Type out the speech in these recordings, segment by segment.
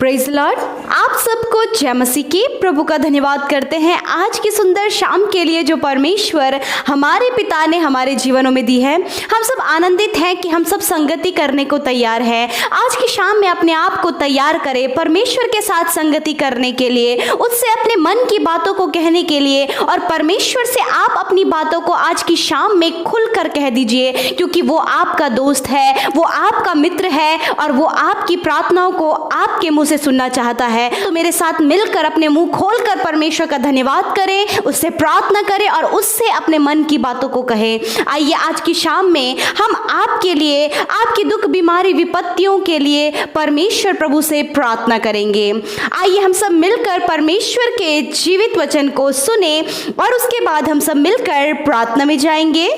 Praise Lord. आप सबको जय मसीह की। प्रभु का धन्यवाद करते हैं आज की सुंदर शाम के लिए जो परमेश्वर हमारे पिता ने हमारे जीवनों में दी है। हम सब आनंदित हैं कि हम सब संगति करने को तैयार हैं। आज की शाम में अपने आप को तैयार करें परमेश्वर के साथ संगति करने के लिए, उससे अपने मन की बातों को कहने के लिए, और परमेश्वर से आप अपनी बातों को आज की शाम में खुलकर कह दीजिए, क्योंकि वो आपका दोस्त है, वो आपका मित्र है और वो आपकी प्रार्थनाओं को आपके मुंह से सुनना चाहता है। तो मेरे साथ मिलकर अपने मुंह खोलकर परमेश्वर का धन्यवाद करें, उससे प्रार्थना करें और उससे अपने मन की बातों को कहें। आइए आज की शाम में हम आपके लिए, आपकी दुख बीमारी विपत्तियों के लिए परमेश्वर प्रभु से प्रार्थना करेंगे। आइए हम सब मिलकर परमेश्वर के जीवित वचन को सुने और उसके बाद हम सब मिलकर प्रार्थना में जाएंगे।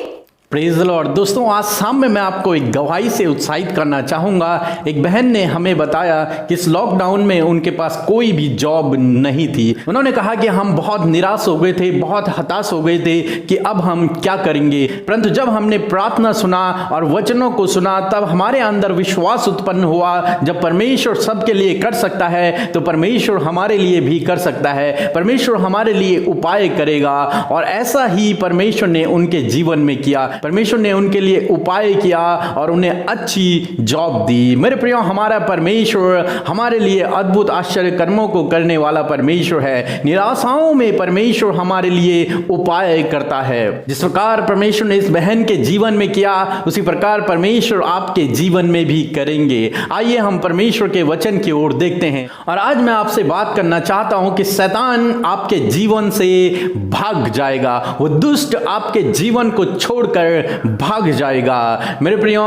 Praise the Lord. दोस्तों, आज शाम में मैं आपको एक गवाही से उत्साहित करना चाहूँगा। एक बहन ने हमें बताया कि इस लॉकडाउन में उनके पास कोई भी जॉब नहीं थी। उन्होंने कहा कि हम बहुत निराश हो गए थे, बहुत हताश हो गए थे कि अब हम क्या करेंगे। परंतु जब हमने प्रार्थना सुना और वचनों को सुना, तब हमारे अंदर विश्वास उत्पन्न हुआ। जब परमेश्वर सबके लिए कर सकता है तो परमेश्वर हमारे लिए भी कर सकता है। परमेश्वर हमारे लिए उपाय करेगा, और ऐसा ही परमेश्वर ने उनके जीवन में किया। परमेश्वर ने उनके लिए उपाय किया और उन्हें अच्छी जॉब दी। मेरे प्रियो, हमारा परमेश्वर हमारे लिए अद्भुत आश्चर्य कर्मों को करने वाला परमेश्वर है। निराशाओं में परमेश्वर हमारे लिए उपाय करता है। जिस प्रकार परमेश्वर ने इस बहन के जीवन में किया, उसी प्रकार परमेश्वर आपके जीवन में भी करेंगे। आइए हम परमेश्वर के वचन की ओर देखते हैं। और आज मैं आपसे बात करना चाहता हूं कि शैतान आपके जीवन से भाग जाएगा, वो दुष्ट आपके जीवन को छोड़कर भाग जाएगा। मेरे प्रियो,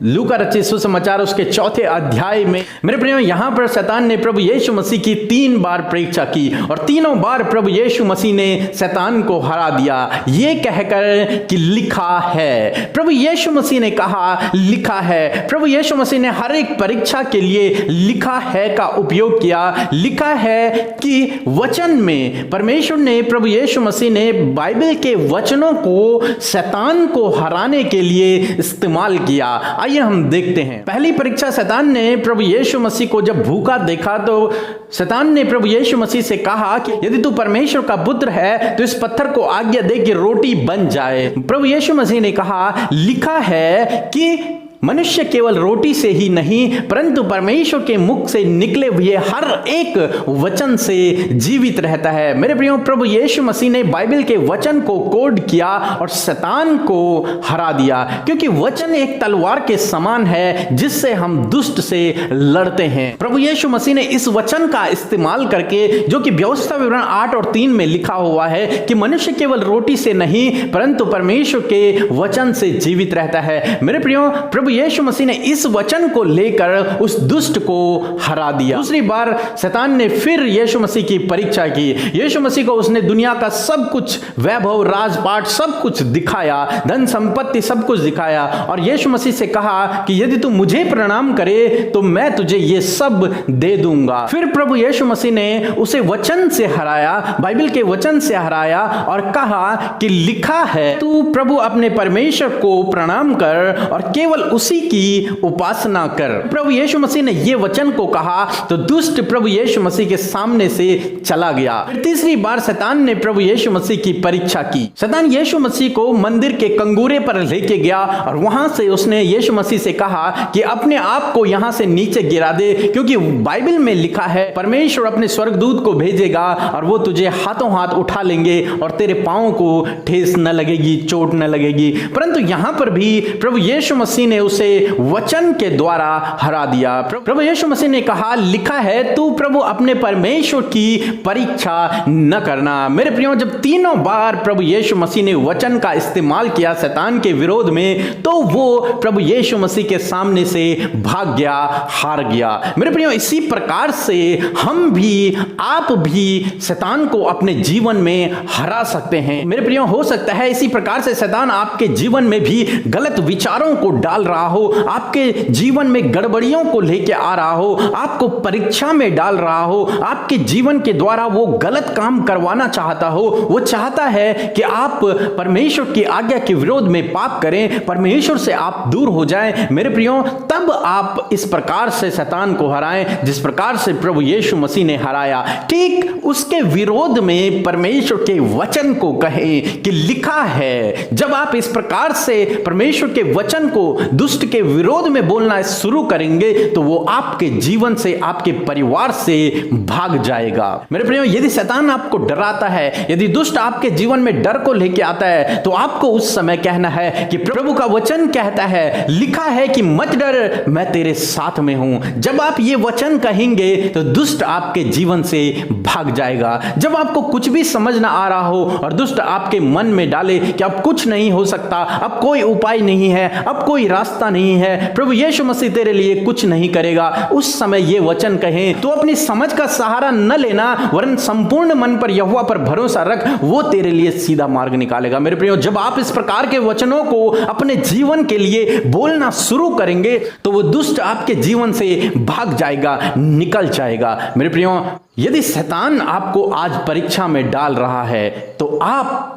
लूका रचित सुसमाचार उसके 4 अध्याय में मेरे प्रियो, यहां पर शैतान ने प्रभु यीशु मसीह की 3 बार परीक्षा की और तीनों बार प्रभु यीशु मसीह ने शैतान को हरा दिया, ये कहकर कि लिखा है। प्रभु यीशु मसीह ने कहा लिखा है। प्रभु यीशु मसीह ने हर एक परीक्षा के लिए लिखा है का उपयोग किया। लिखा है कि वचन में परमेश्वर ने, प्रभु यीशु मसीह ने बाइबल के वचनों को शैतान को हराने के लिए इस्तेमाल किया। आइए हम देखते हैं। पहली परीक्षा, शैतान ने प्रभु यीशु मसीह को जब भूखा देखा तो शैतान ने प्रभु यीशु मसीह से कहा कि यदि तू परमेश्वर का पुत्र है तो इस पत्थर को आज्ञा दे कि रोटी बन जाए। प्रभु यीशु मसीह ने कहा लिखा है कि मनुष्य केवल रोटी से ही नहीं परंतु परमेश्वर के मुख से निकले हुए हर एक वचन से जीवित रहता है। मेरे प्रियो, प्रभु यीशु मसीह ने बाइबल के वचन को कोड किया और शैतान को हरा दिया, क्योंकि वचन एक तलवार के समान है जिससे हम दुष्ट से लड़ते हैं। प्रभु यीशु मसीह ने इस वचन का इस्तेमाल करके, जो कि व्यवस्था विवरण 8 और 3 में लिखा हुआ है कि मनुष्य केवल रोटी से नहीं परंतु परमेश्वर के वचन से जीवित रहता है। मेरे प्रियो, प्रभु यीशु मसीह ने इस वचन को लेकर उस दुष्ट को हरा दिया। दूसरी बार शैतान ने फिर यीशु मसीह की परीक्षा की। यीशु मसीह को उसने दुनिया का सब कुछ, वैभव, राजपाट सब कुछ दिखाया, धन संपत्ति सब कुछ दिखाया, और यीशु मसीह से कहा कि यदि तू मुझे प्रणाम करे तो मैं तुझे ये सब दे दूंगा। फिर प्रभु यीशु मसीह ने उसे वचन से हराया, बाइबल के वचन से हराया और कहा कि लिखा है तू प्रभु अपने परमेश्वर को प्रणाम कर और केवल उसी की उपासना कर। प्रभु यीशु मसीह ने यह वचन को कहा तो दुष्ट प्रभु यीशु मसीह के सामने से चला गया। फिर तीसरी बार शैतान ने प्रभु यीशु मसीह की परीक्षा की। शैतान यीशु मसीह को मंदिर के कंगूरे पर लेके गया और वहां से उसने यीशु मसीह से कहा कि अपने आप को यहां से नीचे गिरा दे, क्योंकि बाइबल में लिखा है परमेश्वर अपने स्वर्गदूत को भेजेगा और वो तुझे हाथों हाथ उठा लेंगे और तेरे पांव को ठेस न लगेगी, चोट न लगेगी। परंतु यहां पर भी प्रभु यीशु मसीह ने उसे वचन के द्वारा हरा दिया। प्रभु यीशु मसीह ने कहा लिखा है तू प्रभु अपने परमेश्वर की परीक्षा न करना। मेरे प्रियो, जब तीनों बार प्रभु यीशु मसीह ने वचन का इस्तेमाल किया शैतान के विरोध में, तो वो प्रभु यीशु मसीह के सामने से भाग गया, हार गया। मेरे प्रियो, इसी प्रकार से हम भी, आप भी शैतान को अपने जीवन में हरा सकते हैं। मेरे प्रियो, हो सकता है इसी प्रकार से शैतान आपके जीवन में भी गलत विचारों को डाल रहा रहा हो, आपके जीवन में गड़बड़ियों को लेके आ रहा हो, आपको परीक्षा में डाल रहा हो, आपके जीवन के द्वारा वो गलत काम करवाना चाहता हो, वो चाहता है कि आप परमेश्वर की आज्ञा के विरोध में पाप करें, परमेश्वर से आप दूर हो जाएं, मेरे प्रियो, तब आप इस प्रकार से शैतान को हराएं जिस प्रकार से प्रभु यीशु मसीह ने हराया। ठीक उसके विरोध में परमेश्वर के वचन को कहें कि लिखा है। जब आप इस प्रकार से परमेश्वर के वचन को दुष्ट के विरोध में बोलना शुरू करेंगे तो वो आपके जीवन से, आपके परिवार से भाग जाएगा। मेरे प्रियो, यदि शैतान आपको डराता है, यदि दुष्ट आपके जीवन में डर को लेके आता है, तो आपको उस समय कहना है कि प्रभु का वचन कहता है, लिखा है कि मत डर, मैं तेरे साथ में हूं। जब आप ये वचन कहेंगे तो दुष्ट आपके जीवन से भाग जाएगा। जब आपको कुछ भी समझ ना आ रहा हो और दुष्ट आपके मन में डाले कि अब कुछ नहीं हो सकता, अब कोई उपाय नहीं है, अब कोई रास्ता नहीं है, प्रभु यीशु मसीह तेरे लिए कुछ नहीं करेगा, उस समय ये वचन कहें तो अपनी समझ का सहारा न लेना, वरन संपूर्ण मन पर यहोवा पर भरोसा रख, वो तेरे लिए सीधा मार्ग निकालेगा। मेरे प्रियो, जब आप इस प्रकार के वचनों को अपने जीवन के लिए बोलना शुरू करेंगे तो वो दुष्ट आपके जीवन से भाग जाएगा, निकल जाएगा। मेरे प्रियो, यदि शैतान आपको आज परीक्षा में डाल रहा है तो आप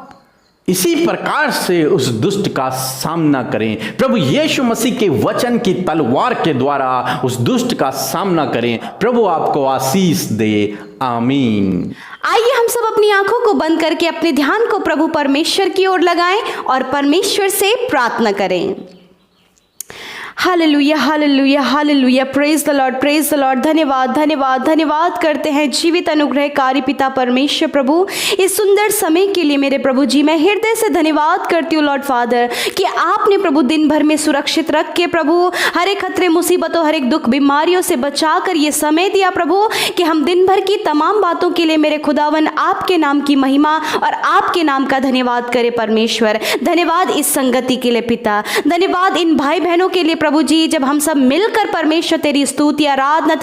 इसी प्रकार से उस दुष्ट का सामना करें। प्रभु यीशु मसीह के वचन की तलवार के द्वारा उस दुष्ट का सामना करें। प्रभु आपको आशीष दे। आमीन। आइए हम सब अपनी आंखों को बंद करके अपने ध्यान को प्रभु परमेश्वर की ओर लगाएं और परमेश्वर से प्रार्थना करें। Hallelujah, hallelujah, hallelujah, praise the Lord, praise the Lord. धन्यवाद, धन्यवाद, धन्यवाद करते हैं जीवित अनुग्रहकारी पिता परमेश्वर प्रभु, इस सुंदर समय के लिए मेरे प्रभु जी मैं हृदय से धन्यवाद करती हूँ लॉर्ड फादर कि आपने प्रभु दिन भर में सुरक्षित रख के प्रभु हर एक खतरे, मुसीबतों, हर एक दुख, बीमारियों से बचा कर ये समय दिया प्रभु कि हम दिन भर की तमाम बातों के लिए मेरे खुदावन आपके नाम की महिमा और आपके नाम का धन्यवाद करे परमेश्वर। धन्यवाद इस संगति के लिए पिता, धन्यवाद इन भाई बहनों के लिए प्रभु जी, जब हम सब मिलकर परमेश्वर तेरी स्तुति, आराधना,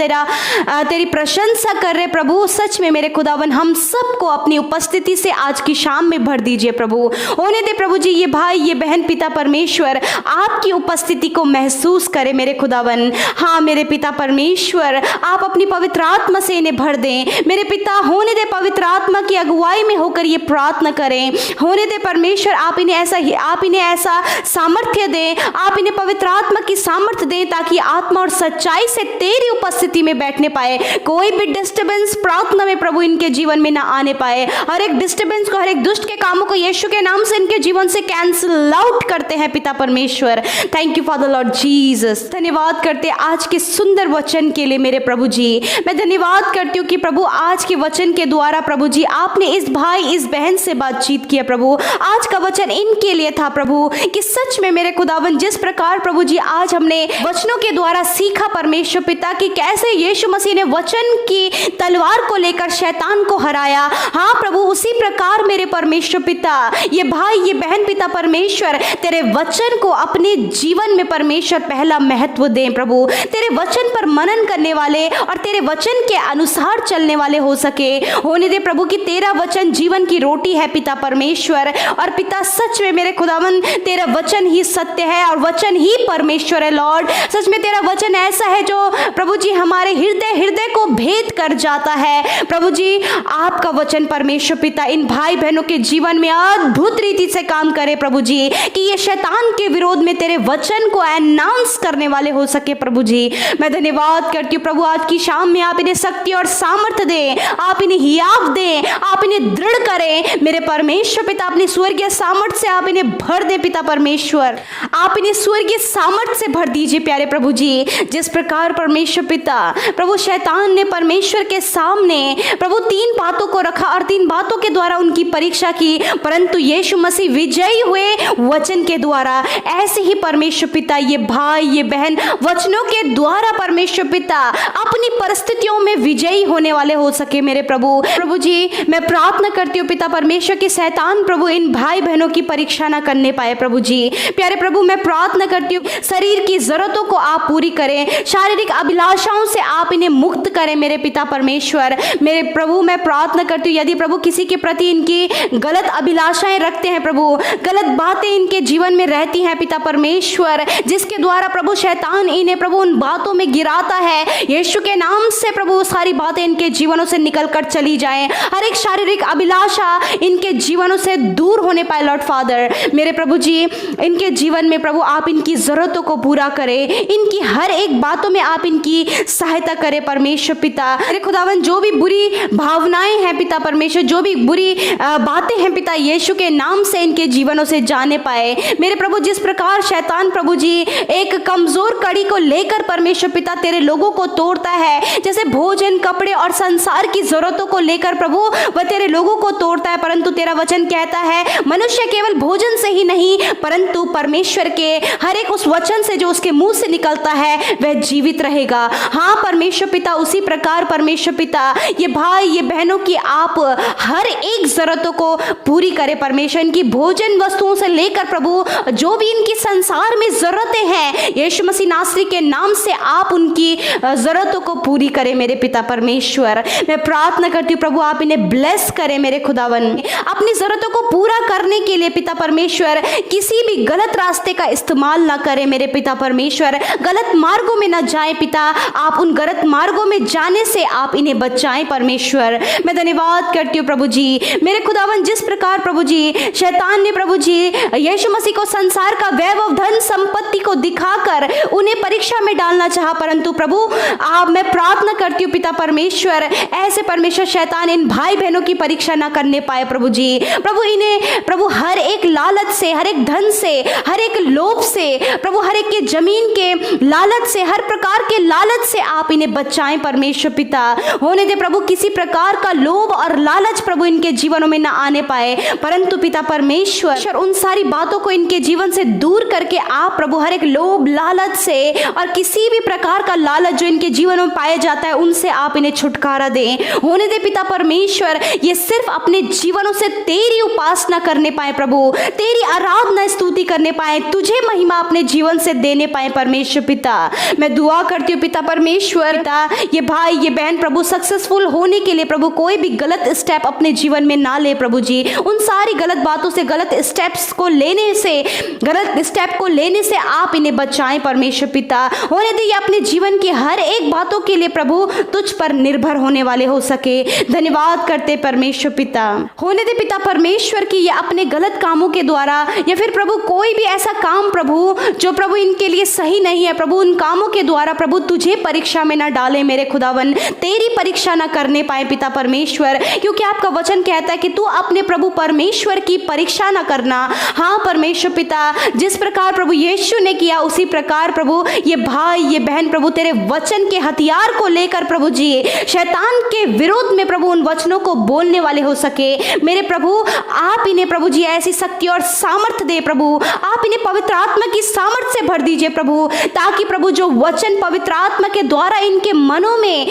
तेरी प्रशंसा कर रहे प्रभु। सच में मेरे खुदावन हम सबको अपनी उपस्थिति से आज की शाम में भर दीजिए प्रभु। होने दे प्रभु जी ये भाई, ये बहन पिता परमेश्वर आपकी उपस्थिति को महसूस करे मेरे खुदावन। हाँ मेरे पिता परमेश्वर, आप अपनी पवित्र आत्मा से इन्हें भर दें मेरे पिता। होने दे पवित्र आत्मा की अगुवाई में होकर ये प्रार्थना करें। होने दे परमेश्वर, आप इन्हें ऐसा सामर्थ्य दें, आप इन्हें पवित्र आत्मा की सामर्थ्य दें ताकि आत्मा और सच्चाई से तेरी उपस्थिति में बैठने पाए। कोई भी डिस्टर्बेंस प्रार्थना में प्रभु इनके जीवन में ना आने पाए। हर एक डिस्टर्बेंस को, हर एक दुष्ट के कामों को यीशु के नाम से इनके जीवन से कैंसिल आउट करते हैं पिता परमेश्वर। Thank you father Lord Jesus. धन्यवाद करते आज के सुंदर वचन के लिए मेरे प्रभु जी। मैं धन्यवाद करती हूँ कि प्रभु आज के वचन के द्वारा प्रभु जी आपने इस भाई, इस बहन से बातचीत किया प्रभु। आज का वचन इनके लिए था प्रभु कि सच में मेरे खुदावन जिस प्रकार प्रभु जी आज हमने वचनों के द्वारा सीखा परमेश्वर पिता कि कैसे यीशु मसीह ने वचन की तलवार को लेकर शैतान को हराया। हाँ प्रभु, उसी प्रकार मेरे परमेश्वर पिता ये भाई, ये बहन पिता परमेश्वर तेरे वचन को अपने जीवन में परमेश्वर पहला महत्व दें प्रभु। तेरे वचन पर मनन करने वाले और तेरे वचन के अनुसार चलने वाले हो सके। होने दे प्रभु कि तेरा वचन जीवन की रोटी है पिता परमेश्वर। और पिता सच में मेरे खुदावन तेरा वचन ही सत्य है और वचन ही परमेश्वर है लॉर्ड। सच में तेरा वचन ऐसा है जो प्रभु जी हमारे हृदय को भेद कर जाता है प्रभु जी। आपका वचन परमेश्वर पिता इन भाई बहनों के जीवन में अद्भुत रीति से काम करे प्रभु जी कि ये शैतान के विरोध में तेरे वचन को अनाउंस करने वाले हो सके प्रभु जी। मैं धन्यवाद करती हूँ प्रभु, आज की शाम में आप इन्हें शक्ति और सामर्थ्य दें, आप इन्हें हियाव दें, आप इन्हें दृढ़ करें मेरे परमेश्वर पिता। अपनी स्वर्गीय सामर्थ्य से आप इन्हें भर दें पिता परमेश्वर। आप इन्हें स्वर्गीय सामर्थ्य से भर दीजिए प्यारे प्रभु जी। जिस प्रकार परमेश्वर पिता प्रभु शैतान ने परमेश्वर के सामने प्रभु 3 बातों को रखा और 3 बातों के द्वारा उनकी परीक्षा की, परंतु यीशु मसीह विजयी हुए वचन के द्वारा। ऐसे ही परमेश्वर पिता ये भाई, ये बहन वचनों के द्वारा परमेश्वर पिता अपनी परिस्थितियों में विजयी होने वाले हो सके मेरे प्रभु। प्रभु जी मैं प्रार्थना करती हूँ पिता परमेश्वर की शैतान प्रभु इन भाई बहनों की परीक्षा ना करने पाए प्रभु जी। प्यारे प्रभु मैं प्रार्थना करती हूँ शरीर शरीर की जरूरतों को आप पूरी करें, शारीरिक अभिलाषाओं से आप इन्हें मुक्त करें मेरे पिता परमेश्वर। मेरे प्रभु मैं प्रार्थना करती हूँ, यदि प्रभु किसी के प्रति इनकी गलत अभिलाषाएं रखते हैं प्रभु, गलत बातें इनके जीवन में रहती हैं पिता परमेश्वर, जिसके द्वारा प्रभु शैतान इन्हें प्रभु उन बातों में गिराता है, यीशु के नाम से प्रभु सारी बातें इनके जीवनों से निकल कर चली जाएं। हर एक शारीरिक अभिलाषा इनके जीवनों से दूर होने पाए लॉर्ड फादर। मेरे प्रभु जी इनके जीवन में प्रभु आप इनकी जरूरतों को पूरा करें, इनकी हर एक बातों में आप इनकी सहायता करें परमेश्वर पिता। मेरे खुदावन जो भी बुरी भावनाएं हैं पिता परमेश्वर, जो भी बुरी बातें हैं पिता, यीशु के नाम से इनके जीवनों से जाने पाए मेरे प्रभु। जिस प्रकार शैतान प्रभु जी एक कमजोर कड़ी को लेकर परमेश्वर पिता तेरे लोगों को तोड़ता है, जैसे भोजन कपड़े और संसार की जरूरतों को लेकर प्रभु वह तेरे लोगों को तोड़ता है, परंतु तेरा वचन कहता है मनुष्य केवल भोजन से ही नहीं परंतु परमेश्वर के हर एक उस वचन से जो उसके मुंह से निकलता है वह जीवित रहेगा। हाँ परमेश्वर पिता, उसी प्रकार परमेश्वर पिता ये भाई ये बहनों की आप हर एक जरूरतों को पूरी करें परमेश्वर। इनकी भोजन वस्तुओं से लेकर प्रभु जो भी इनकी संसार में जरूरतें हैं, यीशु मसीह नासरी के नाम से आप उनकी जरूरतों को पूरी करें मेरे पिता परमेश्वर। मैं प्रार्थना करती हूँ प्रभु आप इन्हें ब्लेस करें मेरे खुदावन, अपनी जरूरतों को पूरा करने के लिए पिता परमेश्वर किसी भी गलत रास्ते का इस्तेमाल ना करें मेरे पिता परमेश्वर, गलत मार्गों में ना जाए पिता, आप उन गलत मार्गों में जाने से आप इन्हें बचाएं परमेश्वर। मैं धन्यवाद करती हूँ प्रभु जी मेरे खुदावन, जिस प्रकार प्रभु जी शैतान ने प्रभु जी यीशु मसीह को संसार का वैभव धन संपत्ति को दिखाकर उन्हें परीक्षा में डालना चाहा, परंतु प्रभु आप मैं प्रार्थना करती हूँ पिता परमेश्वर ऐसे परमेश्वर शैतान इन भाई बहनों की परीक्षा ना करने पाए प्रभु जी। प्रभु इन्हें प्रभु हर एक लालच से, हर एक धन से, हर एक लोभ से प्रभु, हर एक के जमीन के लालच से, हर प्रकार के लालच से आप इन्हें बचाएं परमेश्वर पिता। होने दे प्रभु किसी प्रकार का लोभ और लालच प्रभु इनके जीवनों में ना आने पाए, परंतु पिता परमेश्वर उन सारी बातों को इनके जीवन से दूर करके आप प्रभु हर एक लोभ लालच से और किसी भी प्रकार का लालच जो इनके जीवन में पाया जाता है उनसे आप इन्हें छुटकारा दें। होने दे पिता परमेश्वर ये सिर्फ अपने जीवनों से तेरी उपासना करने पाए प्रभु, तेरी आराधना स्तुति करने पाए, तुझे महिमा अपने जीवन से देने पाए परमेश्वर पिता। मैं दुआ करती हूँ पिता परमेश्वर ये भाई ये बहन प्रभु सक्सेसफुल होने के लिए प्रभु कोई भी गलत स्टेप अपने जीवन में ना ले प्रभु जी, उन सारी गलत बातों से, गलत स्टेप्स को लेने से, गलत स्टेप को लेने से आप इन्हें बचाएं परमेश्वर पिता। होने दे ये अपने जीवन की हर एक बातों के लिए प्रभु तुझ पर निर्भर होने वाले हो सके। धन्यवाद करते परमेश्वर पिता। होने दे पिता परमेश्वर की ये अपने गलत कामों के द्वारा या फिर प्रभु कोई भी ऐसा काम प्रभु जो प्रभु इनके लिए सही नहीं है प्रभु, उन कामों के द्वारा प्रभु तुझे परीक्षा में ना डाले मेरे खुदावन, तेरी परीक्षा ना करने पाए पिता परमेश्वर, क्योंकि आपका वचन कहता है कि तू अपने प्रभु परमेश्वर की परीक्षा ना करना। हाँ परमेश्वर पिता, जिस प्रकार प्रभु यीशु ने किया उसी प्रकार प्रभु ये भाई ये बहन प्रभु तेरे वचन के हथियार को लेकर प्रभु जी शैतान के विरोध में प्रभु उन वचनों को बोलने वाले हो सके मेरे प्रभु। आप इन्हें प्रभु जी ऐसी शक्ति और सामर्थ दे प्रभु, आप इन्हें पवित्र आत्मा की सामर्थ से भर दीजिए प्रभु, ताकि प्रभु जो वचन पवित्र आत्मा के द्वारा इनके मनों में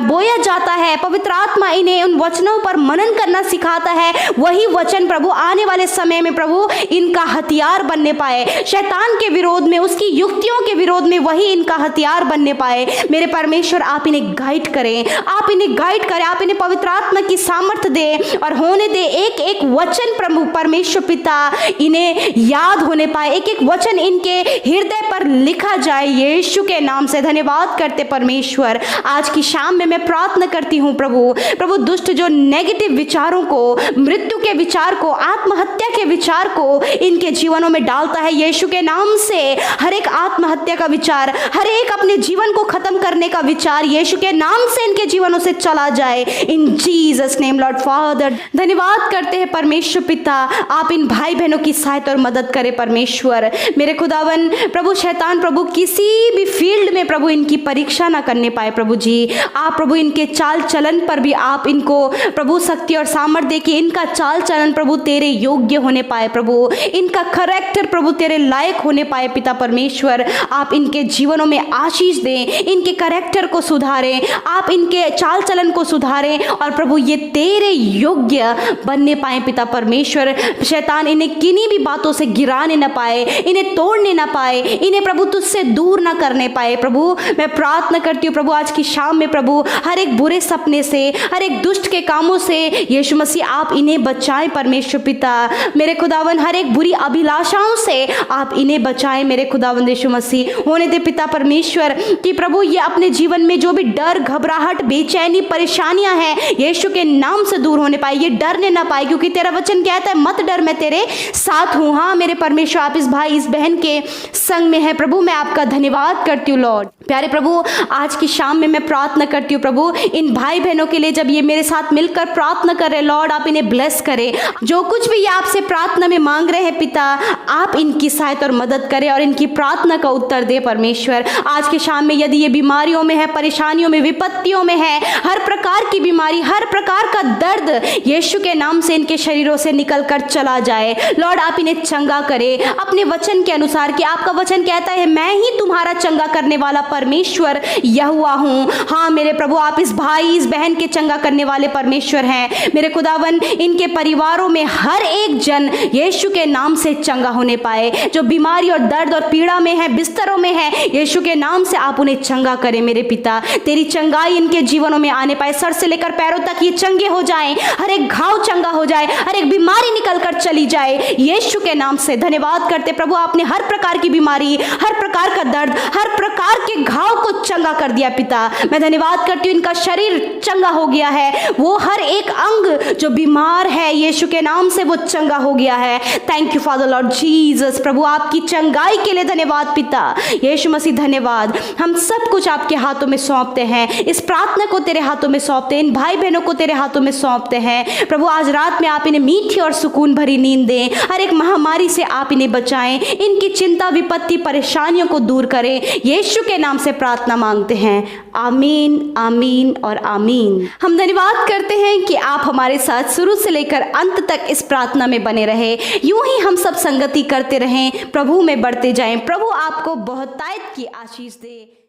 बोया जाता है, पवित्र आत्मा इन्हें उन वचनों पर मनन करना सिखाता है, वही वचन प्रभु आने वाले समय में प्रभु इनका हथियार बनने पाए, शैतान के विरोध में, उसकी युक्तियों के विरोध में वही इनका हथियार बनने पाए मेरे परमेश्वर। आप इन्हें गाइड करें, आप इन्हें गाइड करें, आप इन्हें पवित्र आत्मा की सामर्थ दे और होने दे एक एक वचन प्रभु परमेश्वर पिता इन्हें याद होने पाए, एक एक वचन इनके हृदय पर लिखा जाए यीशु के नाम से। धन्यवाद करते परमेश्वर। आज की शाम में मैं प्रार्थना करती हूँ प्रभु दुष्ट जो नेगेटिव विचारों को, मृत्यु के विचार को, आत्महत्या के विचार को इनके जीवनों में डालता है यीशु के नाम से, हर एक आत्महत्या का विचार, हर एक अपने जीवन को खत्म करने का विचार यीशु के नाम से इनके जीवनों से चला जाए इन जीसस नेम लॉर्ड फादर। धन्यवाद करते हैं परमेश्वर पिता, आप इन भाई बहनों की सहायता और मदद करें परमेश्वर मेरे खुदावन। प्रभु शैतान प्रभु किसी भी फील्ड में प्रभु इनकी परीक्षा ना करने पाए प्रभु जी, आप प्रभु इनके चाल चलन पर भी आप इनको प्रभु शक्ति और सामर्थ्य दे कि इनका चाल चलन प्रभु तेरे योग्य होने पाए प्रभु, इनका करैक्टर प्रभु तेरे लायक होने पाए पिता परमेश्वर। आप इनके जीवनों में आशीष दें, इनके करैक्टर को सुधारें, आप इनके चाल चलन को सुधारें और प्रभु ये तेरे योग्य बनने पाए पिता परमेश्वर। शैतान इन्हें किन्हीं भी बातों से गिराने ना पाए, इन्हें तोड़ने ना पाए, इन्हें प्रभु तुझसे दूर ना करने पाए। प्रभु मैं प्रार्थना करती हूँ प्रभु आज की शाम में प्रभु हर एक बुरे सपने से, हर एक दुष्ट के कामों से यीशु मसीह आप इन्हें बचाएं परमेश्वर पिता। मेरे खुदावन हर एक बुरी अभिलाषाओं से आप इन्हें बचाएं मेरे खुदावन यीशु मसीह। होने दे पिता परमेश्वर कि प्रभु ये अपने जीवन में जो भी डर, घबराहट, बेचैनी, परेशानियां हैं यीशु के नाम से दूर होने पाए, ये डरने ना पाए, क्योंकि तेरा वचन कहता है मत डर मैं तेरे साथ हूँ। हाँ मेरे परमेश्वर आप इस भाई इस बहन के संग में है प्रभु, मैं आपका धन्यवाद करती हूँ लॉर्ड। प्यारे प्रभु आज की शाम में मैं प्रार्थना करती हूँ प्रभु इन भाई बहनों के लिए, जब ये मेरे साथ मिलकर प्रार्थना कर रहे लॉर्ड आप इन्हें ब्लेस करें। जो कुछ भी ये आपसे प्रार्थना में मांग रहे हैं पिता आप इनकी सहायता और मदद करें और इनकी प्रार्थना का उत्तर दे परमेश्वर। आज के शाम में यदि ये बीमारियों में है, परेशानियों में, विपत्तियों में है, हर प्रकार की बीमारी, हर प्रकार का दर्द यीशु के नाम से इनके शरीरों से निकल कर चला जाए लॉर्ड। आप इन्हें चंगा करें अपने वचन के अनुसार कि आपका वचन कहता है मैं ही तुम्हारा चंगा करने वाला परमेश्वर यहोवा हूँ। हाँ मेरे प्रभु आप इस भाई इस बहन के चंगा करने वाले परमेश्वर हैं मेरे खुदावन। इनके परिवारों में हर एक जन यीशु के नाम से चंगा होने पाए, जो बीमारी और दर्द और पीड़ा में है, बिस्तरों में है, यीशु के नाम से आप उन्हें चंगा करें मेरे पिता। तेरी चंगाई इनके जीवनों में आने पाए, सर से लेकर पैरों तक ये चंगे हो जाएं, हर एक घाव चंगा हो जाए, हर एक बीमारी निकल कर चली जाए यीशु के नाम से। धन्यवाद करते प्रभु आपने हर प्रकार की बीमारी, हर प्रकार का दर्द, हर प्रकार के घाव को चंगा कर दिया पिता। मैं धन्यवाद करती हूँ इनका शरीर चंगा हो गया है, वो हर एक अंग जो बीमार है यीशु के नाम से वो चंगा हो गया है। Thank you father Lord Jesus. प्रभु आपकी चंगाई के लिए धन्यवाद पिता यीशु मसीह धन्यवाद। हम सब कुछ आपके हाथों में सौंपते हैं, इस प्रार्थना को तेरे हाथों में सौंपते हैं, इन भाई बहनों को तेरे हाथों में सौंपते हैं प्रभु। आज रात में आप इन्हें मीठी और सुकून भरी नींद दें, हर एक महामारी से आप इन्हें बचाएं, इनकी चिंता विपत्ति परेशानियों को दूर करें यीशु के नाम से प्रार्थना मांगते हैं। आमीन आमीन और आमीन। हम धन्यवाद करते हैं कि आप हमारे साथ शुरू से लेकर अंत तक इस प्रार्थना में बने रहे। यूं ही हम सब संगति करते रहें, प्रभु में बढ़ते जाएं। प्रभु आपको बहुतायत की आशीष दे।